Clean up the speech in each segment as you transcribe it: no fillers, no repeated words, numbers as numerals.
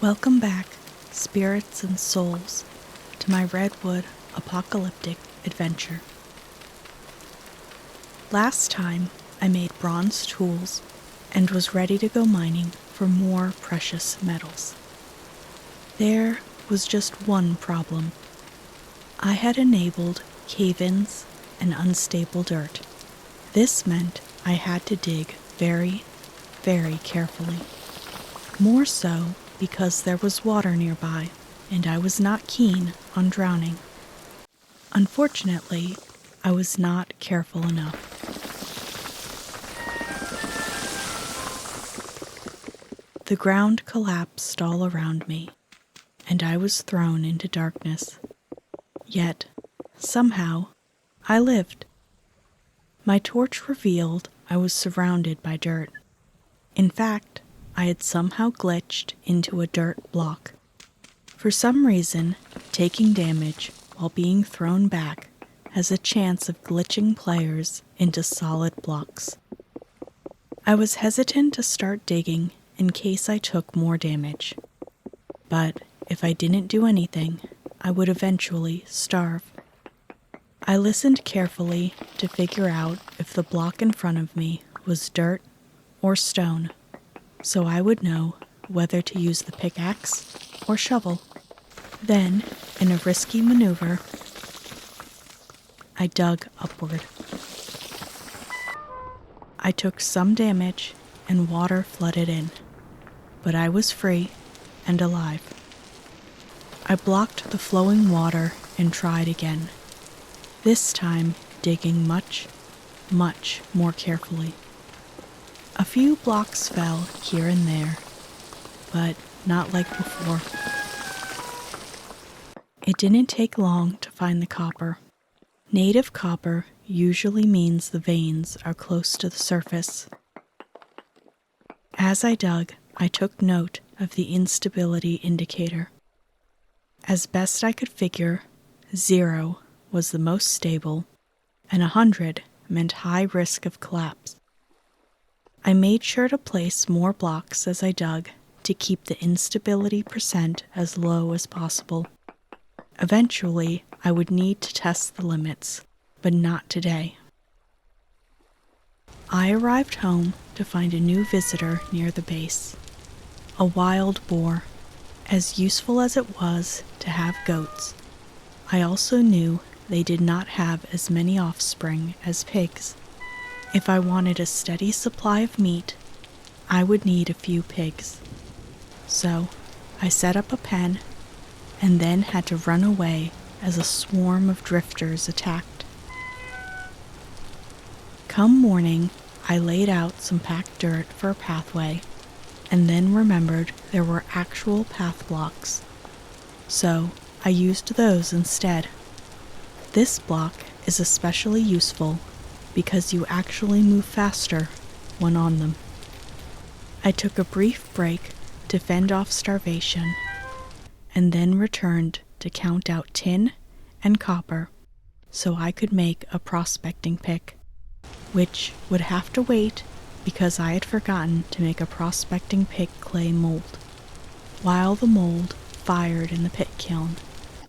Welcome back, spirits and souls, to my Redwood apocalyptic adventure. Last time, I made bronze tools and was ready to go mining for more precious metals. There was just one problem. I had enabled cave-ins and unstable dirt. This meant I had to dig very, very carefully. More so because there was water nearby, and I was not keen on drowning. Unfortunately, I was not careful enough. The ground collapsed all around me, and I was thrown into darkness. Yet, somehow, I lived. My torch revealed I was surrounded by dirt. In fact, I had somehow glitched into a dirt block. For some reason, taking damage while being thrown back has a chance of glitching players into solid blocks. I was hesitant to start digging in case I took more damage. But if I didn't do anything, I would eventually starve. I listened carefully to figure out if the block in front of me was dirt or stone, so I would know whether to use the pickaxe or shovel. Then, in a risky maneuver, I dug upward. I took some damage and water flooded in, but I was free and alive. I blocked the flowing water and tried again, this time digging much, much more carefully. A few blocks fell here and there, but not like before. It didn't take long to find the copper. Native copper usually means the veins are close to the surface. As I dug, I took note of the instability indicator. As best I could figure, 0 was the most stable, and 100 meant high risk of collapse. I made sure to place more blocks as I dug to keep the instability percent as low as possible. Eventually, I would need to test the limits, but not today. I arrived home to find a new visitor near the base. A wild boar. As useful as it was to have goats, I also knew they did not have as many offspring as pigs. If I wanted a steady supply of meat, I would need a few pigs. So, I set up a pen and then had to run away as a swarm of drifters attacked. Come morning, I laid out some packed dirt for a pathway and then remembered there were actual path blocks. So, I used those instead. This block is especially useful because you actually move faster when on them. I took a brief break to fend off starvation, and then returned to count out tin and copper so I could make a prospecting pick, which would have to wait because I had forgotten to make a prospecting pick clay mold. While the mold fired in the pit kiln,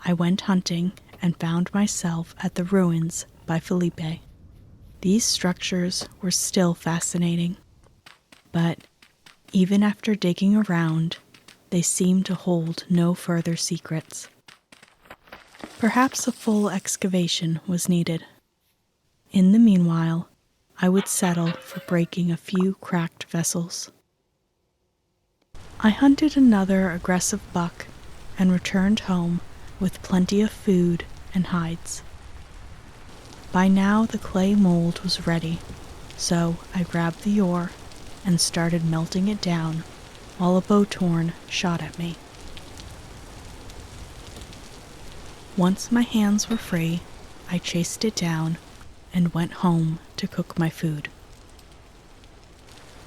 I went hunting and found myself at the ruins by Felipe. These structures were still fascinating, but even after digging around, they seemed to hold no further secrets. Perhaps a full excavation was needed. In the meanwhile, I would settle for breaking a few cracked vessels. I hunted another aggressive buck and returned home with plenty of food and hides. By now the clay mold was ready, so I grabbed the ore and started melting it down while a bowtorn shot at me. Once my hands were free, I chased it down and went home to cook my food.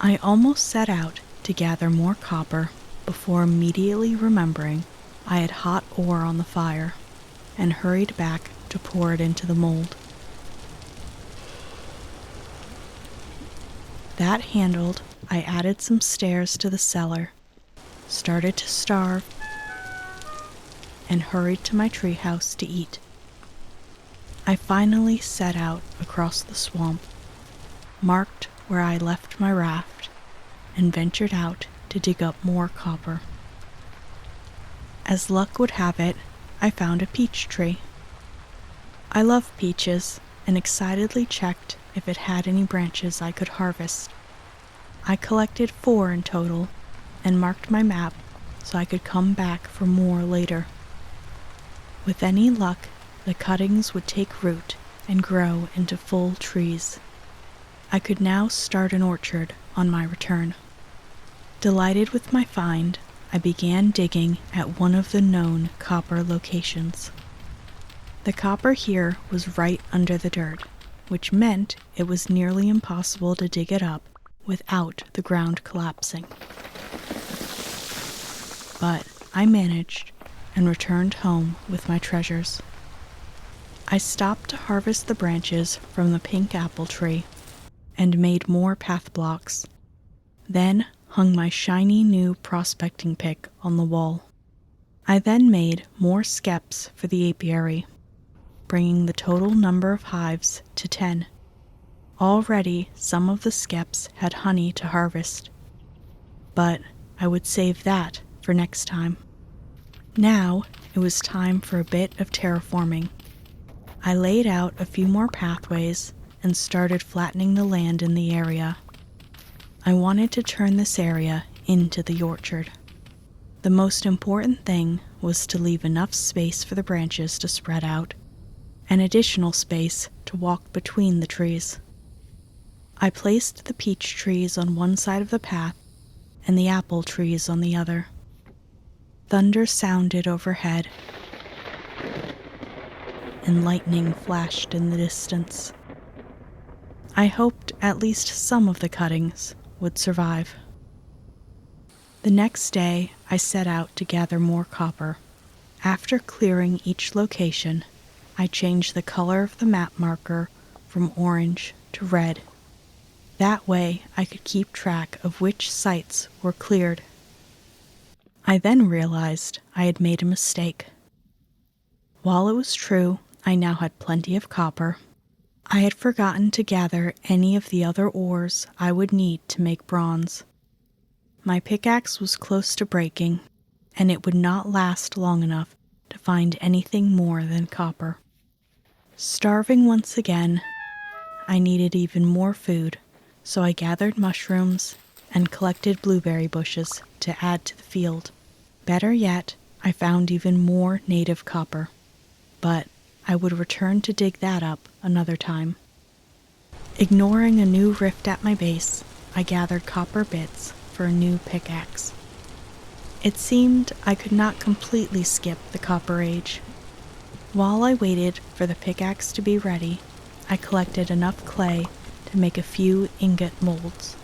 I almost set out to gather more copper before immediately remembering I had hot ore on the fire and hurried back to pour it into the mold. That handled, I added some stairs to the cellar started to starve, and hurried to my treehouse to eat. I finally set out across the swamp, marked where I left my raft, and ventured out to dig up more copper. As luck would have it, I found a peach tree. I love peaches and excitedly checked if it had any branches I could harvest. I collected 4 in total and marked my map so I could come back for more later. With any luck, the cuttings would take root and grow into full trees. I could now start an orchard on my return. Delighted with my find, I began digging at one of the known copper locations. The copper here was right under the dirt, which meant it was nearly impossible to dig it up without the ground collapsing. But I managed and returned home with my treasures. I stopped to harvest the branches from the pink apple tree and made more path blocks, then hung my shiny new prospecting pick on the wall. I then made more skeps for the apiary, bringing the total number of hives to 10. Already some of the skeps had honey to harvest, but I would save that for next time. Now it was time for a bit of terraforming. I laid out a few more pathways and started flattening the land in the area. I wanted to turn this area into the orchard. The most important thing was to leave enough space for the branches to spread out, and additional space to walk between the trees. I placed the peach trees on one side of the path and the apple trees on the other. Thunder sounded overhead, and lightning flashed in the distance. I hoped at least some of the cuttings would survive. The next day, I set out to gather more copper. After clearing each location, I changed the color of the map marker from orange to red. That way, I could keep track of which sites were cleared. I then realized I had made a mistake. While it was true I now had plenty of copper, I had forgotten to gather any of the other ores I would need to make bronze. My pickaxe was close to breaking, and it would not last long enough to find anything more than copper. Starving once again, I needed even more food, so I gathered mushrooms and collected blueberry bushes to add to the field. Better yet, I found even more native copper, but I would return to dig that up another time. Ignoring a new rift at my base, I gathered copper bits for a new pickaxe. It seemed I could not completely skip the Copper Age. While I waited for the pickaxe to be ready, I collected enough clay to make a few ingot molds.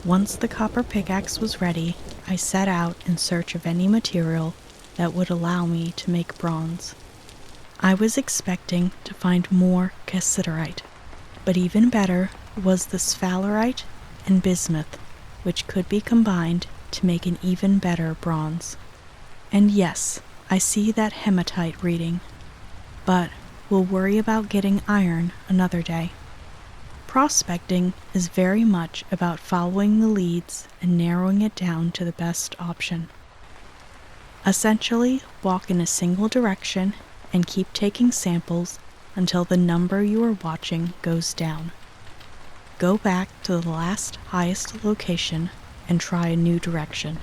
Once the copper pickaxe was ready, I set out in search of any material that would allow me to make bronze. I was expecting to find more cassiterite, but even better was the sphalerite and bismuth, which could be combined to make an even better bronze. And yes, I see that hematite reading, but we'll worry about getting iron another day. Prospecting is very much about following the leads and narrowing it down to the best option. Essentially, walk in a single direction and keep taking samples until the number you are watching goes down. Go back to the last highest location and try a new direction.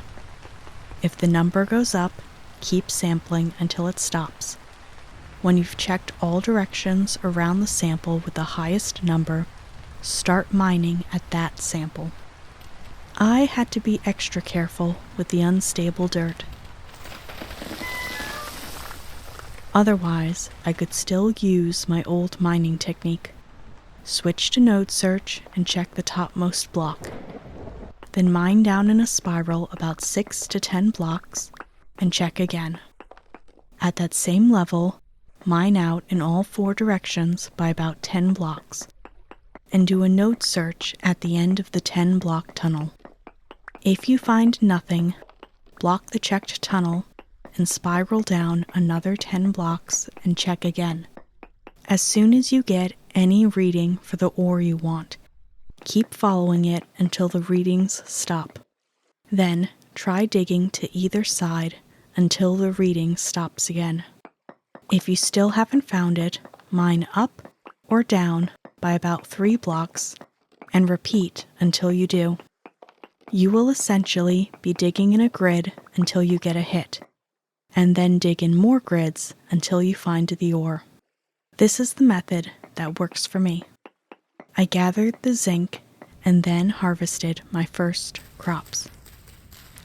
If the number goes up, keep sampling until it stops. When you've checked all directions around the sample with the highest number, start mining at that sample. I had to be extra careful with the unstable dirt. Otherwise, I could still use my old mining technique. Switch to node search and check the topmost block. Then mine down in a spiral about 6 to 10 blocks and check again. At that same level, mine out in all 4 directions by about 10 blocks, and do a node search at the end of the 10-block tunnel. If you find nothing, block the checked tunnel, and spiral down another 10 blocks and check again. As soon as you get any reading for the ore you want, keep following it until the readings stop. Then try digging to either side until the reading stops again. If you still haven't found it, mine up or down by about 3 blocks and repeat until you do. You will essentially be digging in a grid until you get a hit, and then dig in more grids until you find the ore. This is the method that works for me. I gathered the zinc and then harvested my first crops.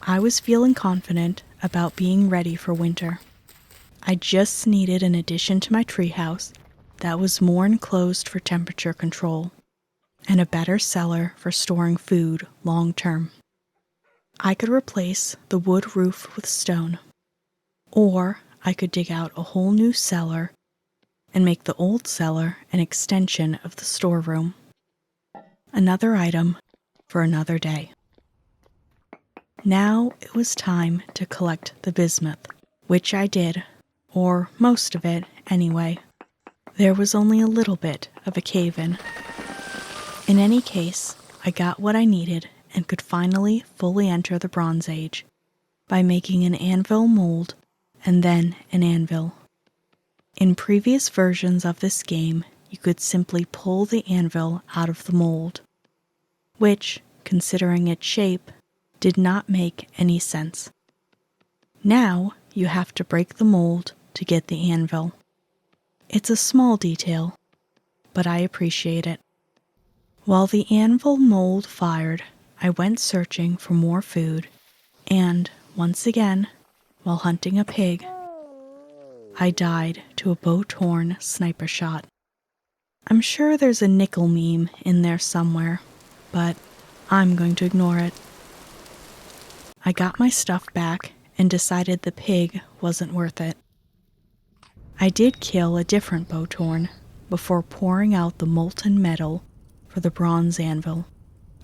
I was feeling confident about being ready for winter. I just needed an addition to my treehouse that was more enclosed for temperature control and a better cellar for storing food long term. I could replace the wood roof with stone, or I could dig out a whole new cellar and make the old cellar an extension of the storeroom. Another item for another day. Now it was time to collect the bismuth, which I did, or most of it anyway. There was only a little bit of a cave-in. In any case, I got what I needed and could finally fully enter the Bronze Age by making an anvil mold and then an anvil. In previous versions of this game, you could simply pull the anvil out of the mold, which, considering its shape, did not make any sense. Now you have to break the mold to get the anvil. It's a small detail, but I appreciate it. While the anvil mold fired, I went searching for more food, and, once again, while hunting a pig, I died to a bow-torn sniper shot. I'm sure there's a nickel meme in there somewhere, but I'm going to ignore it. I got my stuff back and decided the pig wasn't worth it. I did kill a different bow-torn before pouring out the molten metal for the bronze anvil.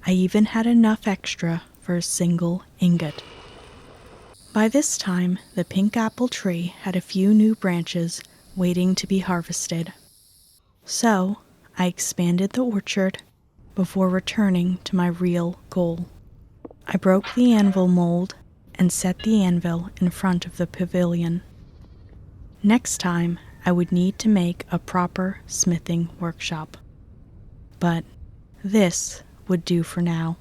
I even had enough extra for a single ingot. By this time, the pink apple tree had a few new branches waiting to be harvested. So, I expanded the orchard before returning to my real goal. I broke the anvil mold and set the anvil in front of the pavilion. Next time, I would need to make a proper smithing workshop. But this would do for now.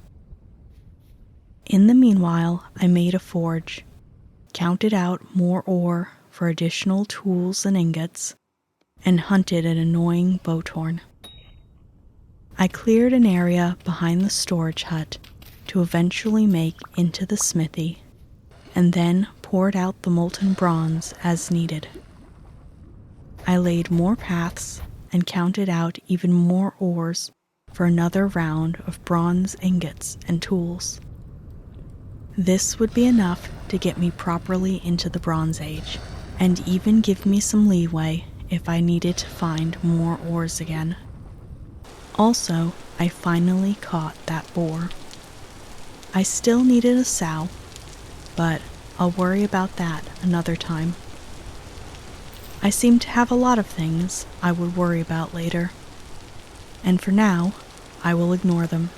In the meanwhile, I made a forge, counted out more ore for additional tools and ingots, and hunted an annoying bow-torn. I cleared an area behind the storage hut to eventually make into the smithy, and then poured out the molten bronze as needed. I laid more paths and counted out even more ores for another round of bronze ingots and tools. This would be enough to get me properly into the Bronze Age, and even give me some leeway if I needed to find more ores again. Also, I finally caught that boar. I still needed a sow, but I'll worry about that another time. I seem to have a lot of things I would worry about later, and for now, I will ignore them.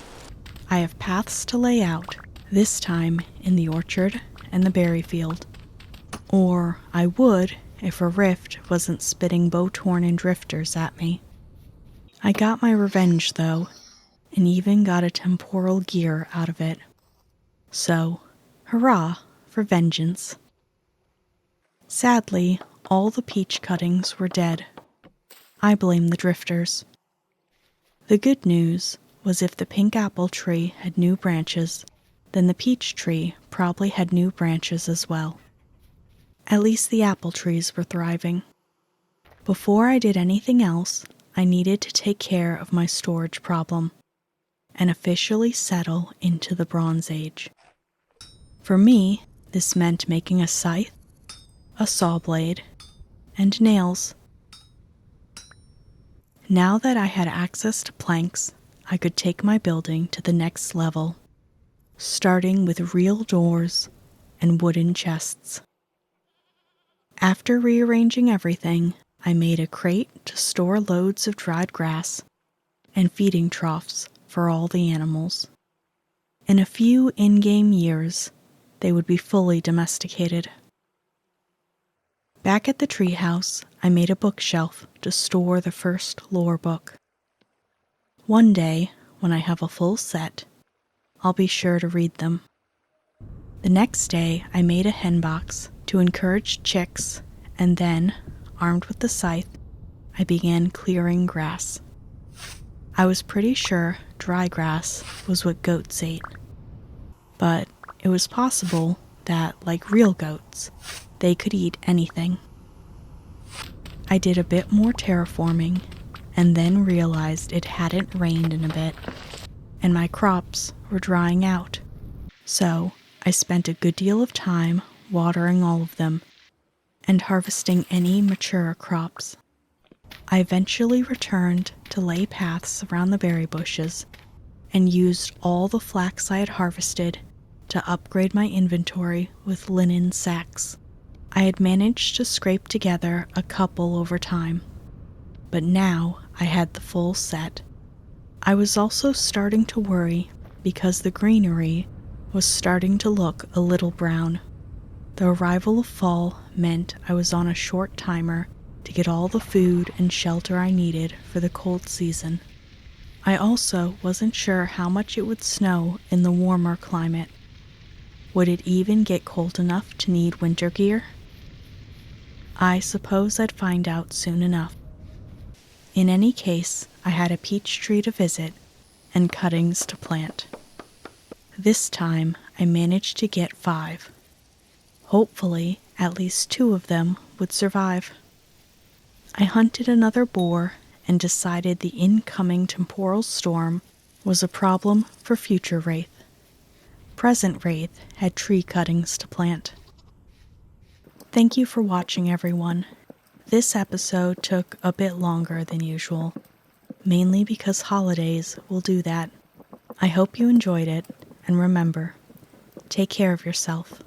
I have paths to lay out, this time in the orchard and the berry field. Or I would if a rift wasn't spitting bow-torn and drifters at me. I got my revenge, though, and even got a temporal gear out of it. So, hurrah for vengeance. Sadly, all the peach cuttings were dead. I blame the drifters. The good news was if the pink apple tree had new branches, then the peach tree probably had new branches as well. At least the apple trees were thriving. Before I did anything else, I needed to take care of my storage problem and officially settle into the Bronze Age. For me, this meant making a scythe, a saw blade, and nails. Now that I had access to planks, I could take my building to the next level, starting with real doors and wooden chests. After rearranging everything, I made a crate to store loads of dried grass and feeding troughs for all the animals. In a few in-game years, they would be fully domesticated. Back at the treehouse, I made a bookshelf to store the first lore book. One day, when I have a full set, I'll be sure to read them. The next day, I made a hen box to encourage chicks, and then, armed with the scythe, I began clearing grass. I was pretty sure dry grass was what goats ate, but it was possible that, like real goats, they could eat anything. I did a bit more terraforming and then realized it hadn't rained in a bit, and my crops were drying out. So I spent a good deal of time watering all of them and harvesting any mature crops. I eventually returned to lay paths around the berry bushes and used all the flax I had harvested to upgrade my inventory with linen sacks. I had managed to scrape together a couple over time, but now I had the full set. I was also starting to worry because the greenery was starting to look a little brown. The arrival of fall meant I was on a short timer to get all the food and shelter I needed for the cold season. I also wasn't sure how much it would snow in the warmer climate. Would it even get cold enough to need winter gear? I suppose I'd find out soon enough. In any case, I had a peach tree to visit and cuttings to plant. This time, I managed to get 5. Hopefully, at least 2 of them would survive. I hunted another boar and decided the incoming temporal storm was a problem for future Wraith. Present Wraith had tree cuttings to plant. Thank you for watching, everyone. This episode took a bit longer than usual, mainly because holidays will do that. I hope you enjoyed it, and remember, take care of yourself.